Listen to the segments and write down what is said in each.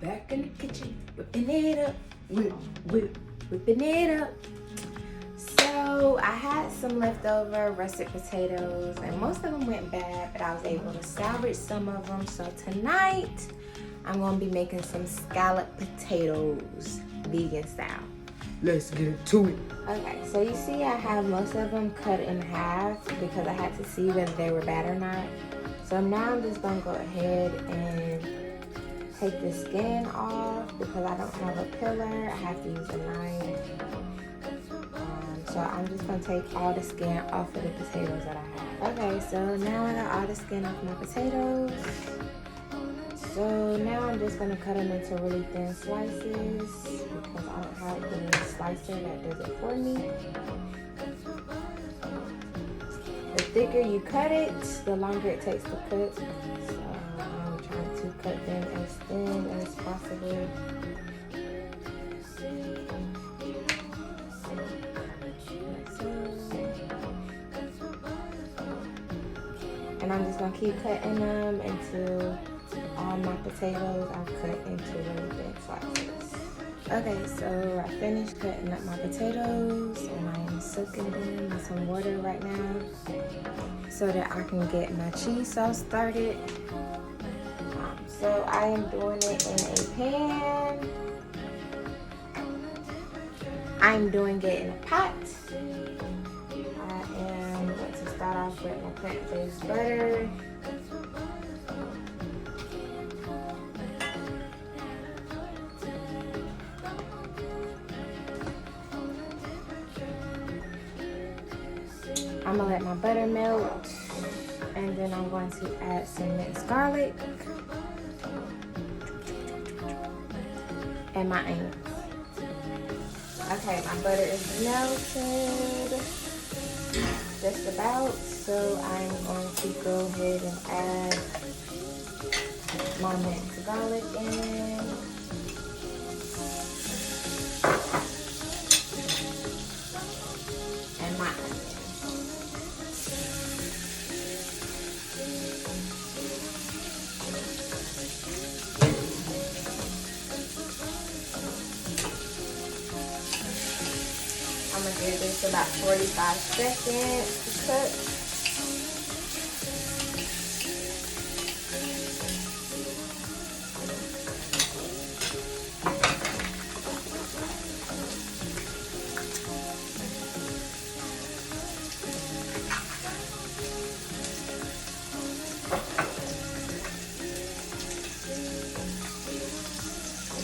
back in the kitchen, whipping it up, whipping it up. So I had some leftover russet potatoes and most of them went bad, but I was able to salvage some of them. So tonight I'm gonna be making some scallop potatoes, vegan style. Let's get into it. Okay, so you see I have most of them cut in half because I had to see whether they were bad or not. So now I'm just gonna go ahead and take the skin off because I don't have a peeler. I have to use a knife. So I'm just gonna take all the skin off of the potatoes that I have. Okay, so now I got all the skin off my potatoes. So now I'm just gonna cut them into really thin slices because I don't have any slicer that does it for me. The thicker you cut it, the longer it takes to cook. So I'm trying to cut them as thin as possible. And I'm just gonna keep cutting them until all my potatoes are cut into really thin slices. Okay, so I finished cutting up my potatoes and I am soaking them in some water right now so that I can get my cheese sauce started. So I am doing it in a pan. I'm doing it in a pot. I am going to start off with my plant-based butter. I'm gonna let my butter melt, and then I'm going to add some minced garlic and my onions. Okay, my butter is melted just about, so I'm going to go ahead and add my minced garlic in. And my onions. I'm gonna give this about 45 seconds to cook.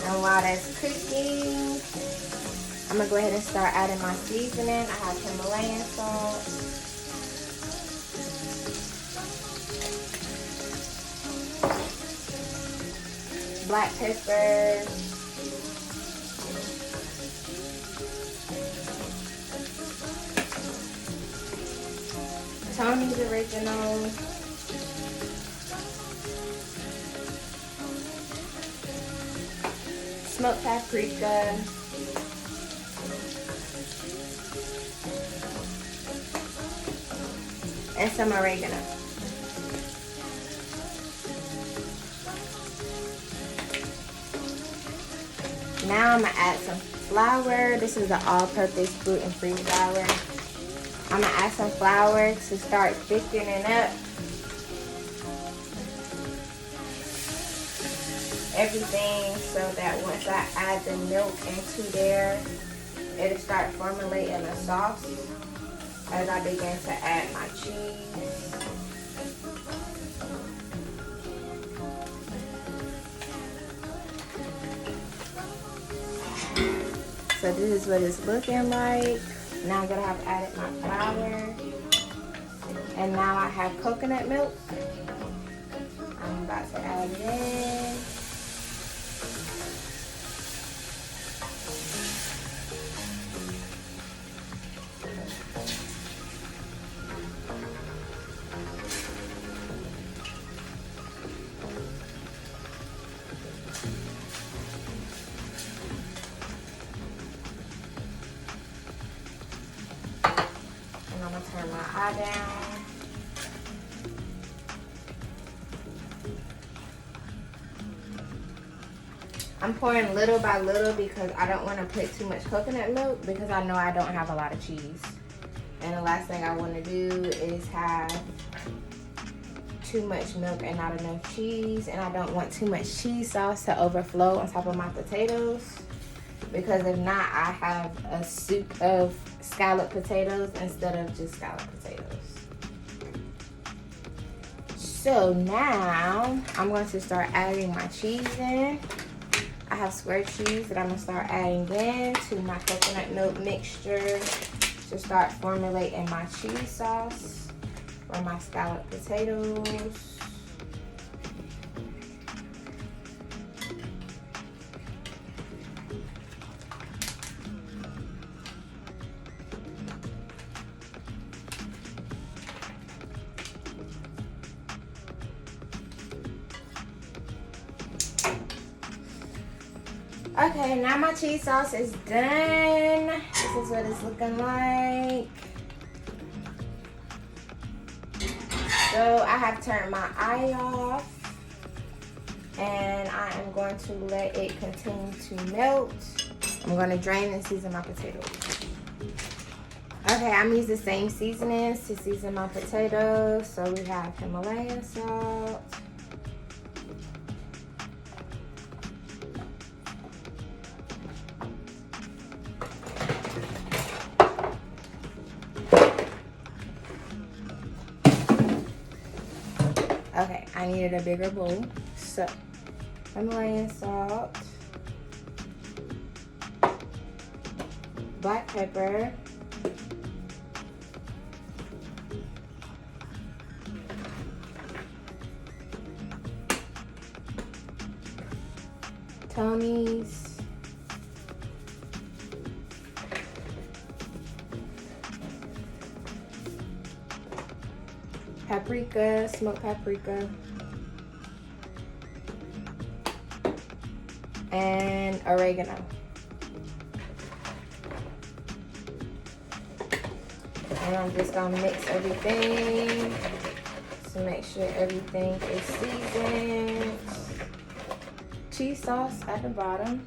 And while that's cooking, I'm gonna go ahead and start adding my seasoning. I have Himalayan salt, black pepper, Tony's Original, smoked paprika, and some oregano. Now I'm gonna add some flour. This is the all-purpose gluten-free flour. I'm gonna add some flour to start thickening up everything so that once I add the milk into there, it'll start formulating a sauce as I begin to add my cheese. So this is what it's looking like. Now I'm gonna have added my flour. And now I have coconut milk. I'm about to add it in. I'm gonna turn my eye down. I'm pouring little by little because I don't want to put too much coconut milk because I know I don't have a lot of cheese. And the last thing I want to do is have too much milk and not enough cheese. And I don't want too much cheese sauce to overflow on top of my potatoes. Because if not, I have a soup of scalloped potatoes instead of just scalloped potatoes. So now I'm going to start adding my cheese in. I have square cheese that I'm going to start adding in to my coconut milk mixture to start formulating my cheese sauce for my scalloped potatoes. Okay, now my cheese sauce is done. This is what it's looking like. So I have turned my eye off and I am going to let it continue to melt. I'm going to drain and season my potatoes. Okay, I'm using the same seasonings to season my potatoes. So we have Himalayan salt. Okay, I needed a bigger bowl. So, Himalayan salt, black pepper, Tony's, paprika, smoked paprika, and oregano. And I'm just gonna mix everything to make sure everything is seasoned. Cheese sauce at the bottom.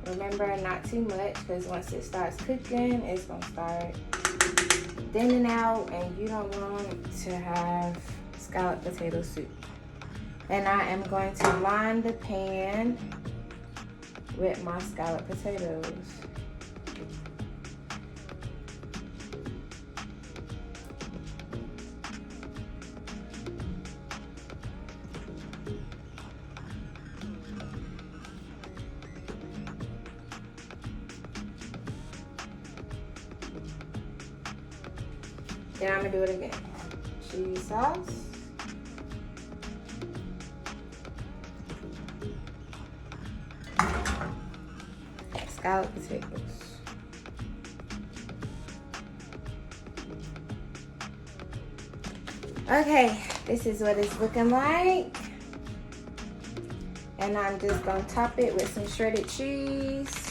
Remember, not too much, because once it starts cooking, it's gonna start thinning out and you don't want to have scalloped potato soup. And I am going to line the pan with my scalloped potatoes. Then I'm gonna do it again. Cheese sauce. Scalloped potatoes. Okay, this is what it's looking like. And I'm just gonna top it with some shredded cheese.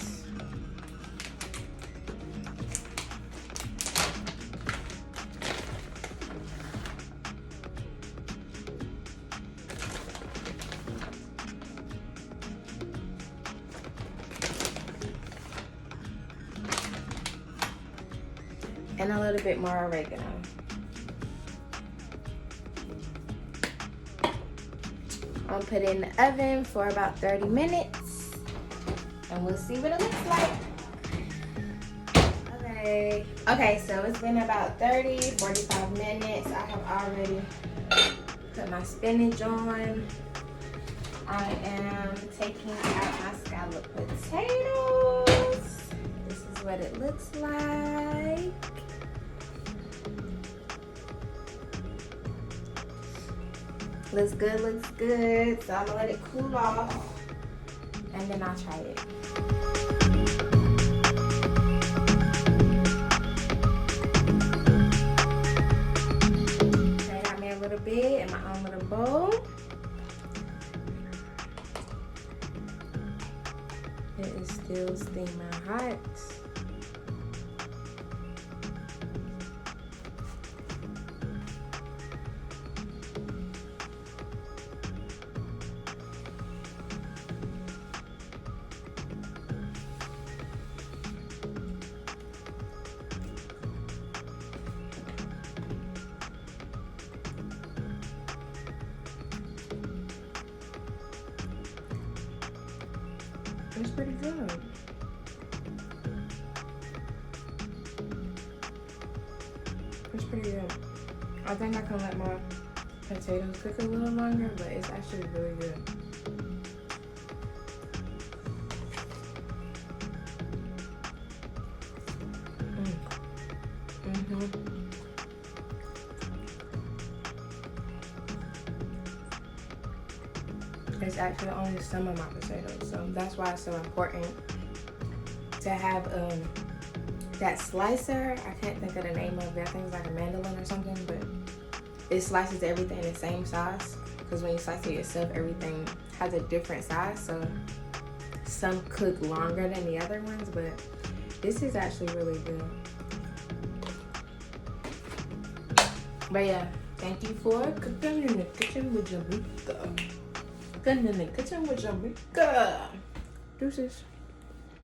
And a little bit more oregano. I'll put it in the oven for about 30 minutes and we'll see what it looks like. Okay, so it's been about 45 minutes. I have already put my spinach on. I am taking out my scalloped potatoes. This is what it looks like. Looks good, looks good. So I'm gonna let it cool off and then I'll try it. Okay, I got me a little bit in my own little bowl. It is still steaming hot. It's pretty good. It's pretty good. I think I can let my potatoes cook a little longer, but it's actually really good. It's actually only some of my potatoes, so that's why it's so important to have that slicer. I can't think of the name of it. I think it's like a mandolin or something, but it slices everything the same size, because when you slice it yourself, everything has a different size, so some cook longer than the other ones, but this is actually really good. But yeah, thank you for cooking in the kitchen with Jamaica. Cooking in the kitchen with Jamaica. Deuces.